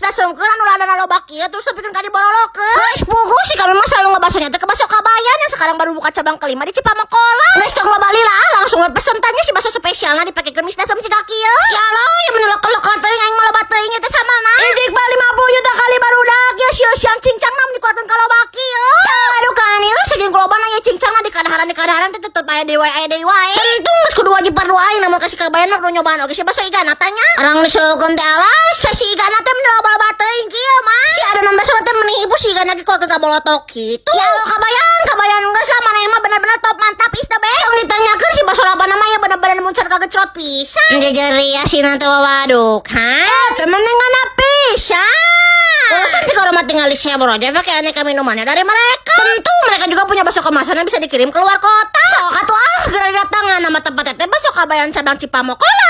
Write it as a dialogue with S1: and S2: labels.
S1: geus dasengkeun anu ladana loba kieu terus sapikeun ka dibololokeun. Geus puguh sih kami mah selalu ngebasanya teh ke Baso Kabayan yang sekarang baru buka cabang kelima di Cipamokola. Geus tong loba lila langsung we pesen tanya si baso spesialna dipakekeun mis dasem siga kieu. Ya Allah, ya menelok-elok teuing aing mah loba teuing teh samana. Injik bali 50 juta kali barudak ya sia-sia cincang nam dikuakeun ka loba kieu. Aduh kan ieu saking global aya cincangna di kadaharan teh tetep aya deui wae. Tentu geus kudu wajib pardu aing namun kasih Kabayan mah kudu nyobaan oge si baso igana tanya. Arang diseukeun teh alas si igana teh loba teuing kieu mah. Si adonan baso teh meuni ibu si igana dikuakeun ka bolotok kitu. Ya Allah Kabayan geus lah mana mah bener-bener top mantap is the best. Tong ditanyakeun si baso labana mah ya bener-bener muncar kagecrot pisan. Jejeri asin teh waduk, ha? Teh menengana pisan. Urusan di rumah tinggal di Sebro aja pakai aneka minumannya dari mereka. Tentu mereka juga punya bakso kemasan yang bisa dikirim keluar kota. Sok atuh segera datang nama tempat teh Baso Kabayan cabang Cipamokola.